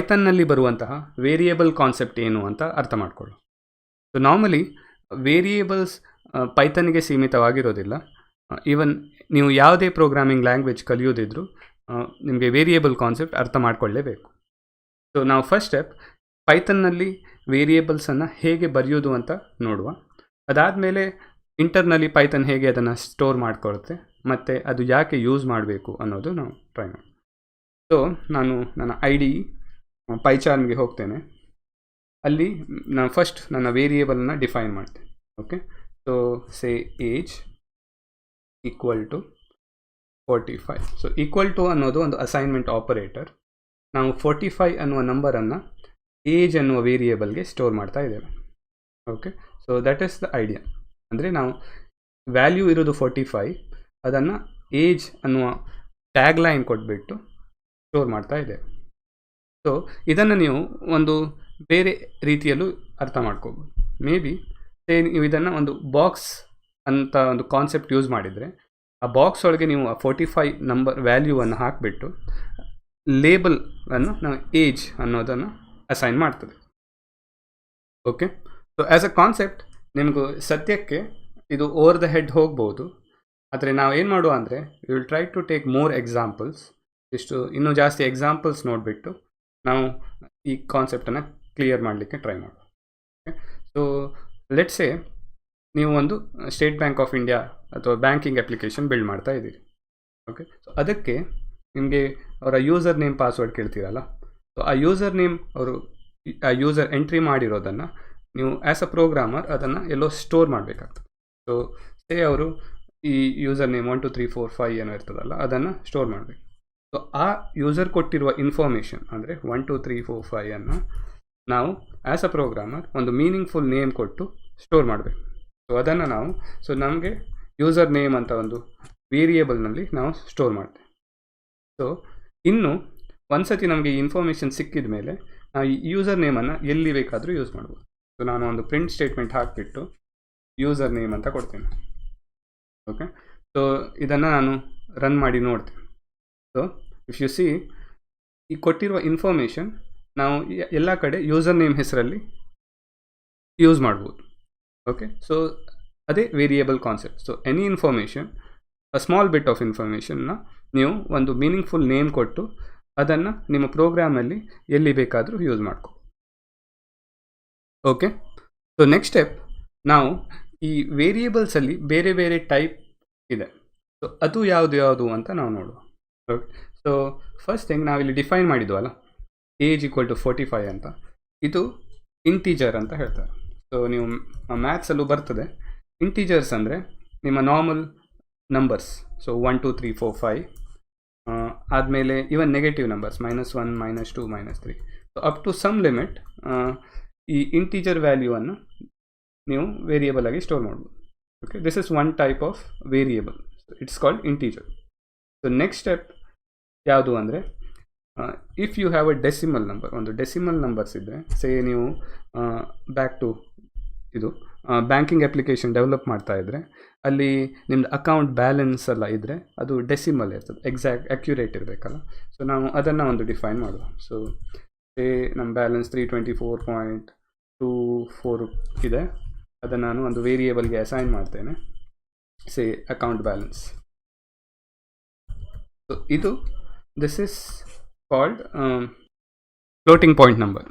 ಪೈಥನ್ನಲ್ಲಿ ಬರುವಂತಹ variable concept ಏನು ಅಂತ ಅರ್ಥ ಮಾಡ್ಕೊಳ್ಳು. ಸೊ ನಾರ್ಮಲಿ ವೇರಿಯೇಬಲ್ಸ್ ಪೈಥನ್ಗೆ ಸೀಮಿತವಾಗಿರೋದಿಲ್ಲ. ಈವನ್ ನೀವು ಯಾವುದೇ ಪ್ರೋಗ್ರಾಮಿಂಗ್ ಲ್ಯಾಂಗ್ವೇಜ್ ಕಲಿಯೋದಿದ್ರು ನಿಮಗೆ ವೇರಿಯೇಬಲ್ ಕಾನ್ಸೆಪ್ಟ್ ಅರ್ಥ ಮಾಡ್ಕೊಳ್ಳೇಬೇಕು. ಸೊ ನಾವು ಫಸ್ಟ್ ಸ್ಟೆಪ್ ಪೈಥನ್ನಲ್ಲಿ ವೇರಿಯೇಬಲ್ಸನ್ನು ಹೇಗೆ ಬರೆಯೋದು ಅಂತ ನೋಡುವ. ಅದಾದಮೇಲೆ ಇಂಟರ್ನಲ್ಲಿ ಪೈಥನ್ ಹೇಗೆ ಅದನ್ನು ಸ್ಟೋರ್ ಮಾಡ್ಕೊಳುತ್ತೆ ಮತ್ತು ಅದು ಯಾಕೆ ಯೂಸ್ ಮಾಡಬೇಕು ಅನ್ನೋದು ನಾವು ಟ್ರೈ ಮಾಡಿ. ಸೊ ನಾನು ನನ್ನ ID ಪೈಚಾರ್ಮ್ಗೆ ಹೋಗ್ತೇನೆ. ಅಲ್ಲಿ ನಾನು ಫಸ್ಟ್ ನನ್ನ ವೇರಿಯೇಬಲ್ನ ಡಿಫೈನ್ ಮಾಡ್ತೇನೆ. Okay, so say age equal to 45. So equal to ಅನ್ನೋದು ಒಂದು ಅಸೈನ್ಮೆಂಟ್ ಆಪರೇಟರ್. ನಾವು 45 ಅನ್ನುವ ನಂಬರನ್ನು ಏಜ್ ಅನ್ನುವ ವೇರಿಯೇಬಲ್ಗೆ ಸ್ಟೋರ್ ಮಾಡ್ತಾ ಇದ್ದೇವೆ. Okay, so that is the idea. ಅಂದರೆ ನಾವು ವ್ಯಾಲ್ಯೂ ಇರೋದು 45, ಅದನ್ನು ಏಜ್ ಅನ್ನುವ ಟ್ಯಾಗ್ ಲೈನ್ ಕೊಟ್ಬಿಟ್ಟು ಸ್ಟೋರ್ ಮಾಡ್ತಾ ಇದ್ದೇವೆ. ಸೊ ಇದನ್ನು ನೀವು ಒಂದು ಬೇರೆ ರೀತಿಯಲ್ಲೂ ಅರ್ಥ ಮಾಡ್ಕೋಬೋದು. ಮೇ ಬಿ ನೀವು ಇದನ್ನು ಒಂದು ಬಾಕ್ಸ್ ಅಂತ ಒಂದು ಕಾನ್ಸೆಪ್ಟ್ ಯೂಸ್ ಮಾಡಿದರೆ ಆ ಬಾಕ್ಸ್ ಒಳಗೆ ನೀವು 45 ನಂಬರ್ ವ್ಯಾಲ್ಯೂವನ್ನು ಹಾಕಿಬಿಟ್ಟು ಲೇಬಲ್ ಅನ್ನು ನಾವು ಏಜ್ ಅನ್ನೋದನ್ನು ಅಸೈನ್ ಮಾಡ್ತದೆ. Okay, so as a concept ನಿಮಗೂ ಸದ್ಯಕ್ಕೆ ಇದು ಓವರ್ ದ ಹೆಡ್ ಹೋಗ್ಬೋದು. ಆದರೆ ನಾವು ಏನು ಮಾಡುವ ಅಂದರೆ will try to take more examples. ಇನ್ನೂ ಜಾಸ್ತಿ ಎಕ್ಸಾಂಪಲ್ಸ್ ನೋಡಿಬಿಟ್ಟು ನಾವು ಈ ಕಾನ್ಸೆಪ್ಟನ್ನು ಕ್ಲಿಯರ್ ಮಾಡಲಿಕ್ಕೆ ಟ್ರೈ ಮಾಡುವ. ಓಕೆ, ಸೊ ಲೆಟ್ಸೇ ನೀವು ಒಂದು ಸ್ಟೇಟ್ ಬ್ಯಾಂಕ್ ಆಫ್ ಇಂಡಿಯಾ ಅಥವಾ ಬ್ಯಾಂಕಿಂಗ್ ಅಪ್ಲಿಕೇಶನ್ ಬಿಲ್ಡ್ ಮಾಡ್ತಾ ಇದ್ದೀರಿ. ಓಕೆ, ಸೊ ಅದಕ್ಕೆ ನಿಮಗೆ ಅವರ ಯೂಸರ್ ನೇಮ್ ಪಾಸ್ವರ್ಡ್ ಕೇಳ್ತೀರಲ್ಲ. ಸೊ ಆ ಯೂಸರ್ ನೇಮ್ ಆ ಯೂಸರ್ ಎಂಟ್ರಿ ಮಾಡಿರೋದನ್ನು ನೀವು ಆ್ಯಸ್ ಅ ಪ್ರೋಗ್ರಾಮರ್ ಅದನ್ನು ಎಲ್ಲೋ ಸ್ಟೋರ್ ಮಾಡಬೇಕಾಗ್ತದೆ. ಸೊ ಸೇ ಅವರು ಈ ಯೂಸರ್ ನೇಮ್ 1 2 3 4 5 ಏನೋ ಇರ್ತದಲ್ಲ ಅದನ್ನು ಸ್ಟೋರ್ ಮಾಡಬೇಕು. ಸೊ ಆ ಯೂಸರ್ ಕೊಟ್ಟಿರುವ ಇನ್ಫಾರ್ಮೇಷನ್ ಅಂದರೆ 1 2 3 4 5 ಅನ್ನು ನಾವು ಆ್ಯಸ್ ಅ ಪ್ರೋಗ್ರಾಮರ್ ಒಂದು ಮೀನಿಂಗ್ಫುಲ್ ನೇಮ್ ಕೊಟ್ಟು ಸ್ಟೋರ್ ಮಾಡಬೇಕು. ಸೊ ಅದನ್ನು ನಮಗೆ ಯೂಸರ್ ನೇಮ್ ಅಂತ ಒಂದು ವೇರಿಯೇಬಲ್ನಲ್ಲಿ ನಾವು ಸ್ಟೋರ್ ಮಾಡ್ತೇವೆ. ಸೊ ಇನ್ನು ಒಂದ್ಸತಿ ನಮಗೆ ಈ ಇನ್ಫಾರ್ಮೇಷನ್ ಸಿಕ್ಕಿದ ಮೇಲೆ ನಾವು ಈ ಯೂಸರ್ ನೇಮನ್ನು ಎಲ್ಲಿ ಬೇಕಾದರೂ ಯೂಸ್ ಮಾಡ್ಬೋದು. ಸೊ ನಾನು ಒಂದು ಪ್ರಿಂಟ್ ಸ್ಟೇಟ್ಮೆಂಟ್ ಹಾಕಿಬಿಟ್ಟು ಯೂಸರ್ ನೇಮ್ ಅಂತ ಕೊಡ್ತೇನೆ. ಓಕೆ, ಸೊ ಇದನ್ನು ನಾನು ರನ್ ಮಾಡಿ ನೋಡ್ತೇನೆ. ಸೊ ಇಫ್ ಯು ಸಿ ಈ ಕೊಟ್ಟಿರುವ ಇನ್ಫಾರ್ಮೇಷನ್ ನಾವು ಎಲ್ಲ ಕಡೆ ಯೂಸರ್ ನೇಮ್ ಹೆಸರಲ್ಲಿ ಯೂಸ್ ಮಾಡ್ಬೋದು. ಓಕೆ, ಸೊ ಅದೇ variable concept. So any information, a small bit of ಇನ್ಫಾರ್ಮೇಷನ್ನ ನೀವು ಒಂದು ಮೀನಿಂಗ್ಫುಲ್ ನೇಮ್ ಕೊಟ್ಟು ಅದನ್ನು ನಿಮ್ಮ ಪ್ರೋಗ್ರಾಮಲ್ಲಿ ಎಲ್ಲಿ ಬೇಕಾದರೂ ಯೂಸ್ ಮಾಡ್ಕೊ. ಓಕೆ, ಸೊ ನೆಕ್ಸ್ಟ್ ಸ್ಟೆಪ್ ನಾವು ಈ ವೇರಿಯೇಬಲ್ಸಲ್ಲಿ ಬೇರೆ ಬೇರೆ ಟೈಪ್ ಇದೆ. ಸೊ ಅದು ಯಾವುದು ಅಂತ ನಾವು ನೋಡುವ. ಓಕೆ, ಸೊ ಫಸ್ಟ್ ಥಿಂಗ್ ನಾವಿಲ್ಲಿ ಡಿಫೈನ್ ಮಾಡಿದ್ವಲ್ಲ ಏಜ್ ಈಕ್ವಲ್ ಟು 45 ಅಂತ, ಇದು ಇಂಟೀಜರ್ ಅಂತ ಹೇಳ್ತಾರೆ. ಸೊ ನೀವು ಮ್ಯಾಥ್ಸಲ್ಲೂ ಬರ್ತದೆ. ಇಂಟೀಜರ್ಸ್ ಅಂದರೆ ನಿಮ್ಮ ನಾರ್ಮಲ್ ನಂಬರ್ಸ್. ಸೊ 1 2 3 4 5 ಆದಮೇಲೆ even negative numbers -1 -2 -3. So up to some limit ಈ ಇಂಟೀಜರ್ ವ್ಯಾಲ್ಯೂವನ್ನು ನೀವು ವೇರಿಯೇಬಲ್ ಆಗಿ ಸ್ಟೋರ್ ಮಾಡ್ಬೋದು. Okay, this is one type of variable. It's called integer. So next step ಯಾವುದು ಅಂದರೆ if you have a decimal number, ಒಂದು decimal numbers ಇದ್ದರೆ, say ನೀವು ಬ್ಯಾಕ್ ಟು ಇದು ಬ್ಯಾಂಕಿಂಗ್ ಅಪ್ಲಿಕೇಶನ್ ಡೆವಲಪ್ ಮಾಡ್ತಾ ಇದ್ದರೆ ಅಲ್ಲಿ ನಿಮ್ಮದು ಅಕೌಂಟ್ ಬ್ಯಾಲೆನ್ಸ್ ಎಲ್ಲ ಇದ್ದರೆ ಅದು ಡೆಸಿಮಲ್ ಇರ್ತದೆ, ಎಕ್ಸಾಕ್ಟ್ ಅಕ್ಯುರೇಟ್ ಇರಬೇಕಲ್ಲ. ಸೊ ನಾವು ಅದನ್ನು ಒಂದು ಡಿಫೈನ್ ಮಾಡುವ. ಸೊ ನಮ್ಮ ಬ್ಯಾಲೆನ್ಸ್ 324.24 ಇದೆ. ಅದನ್ನು ನಾನು ಒಂದು ವೇರಿಯೇಬಲ್ಗೆ ಅಸೈನ್ ಮಾಡ್ತೇನೆ, say account balance. So this is called floating point number.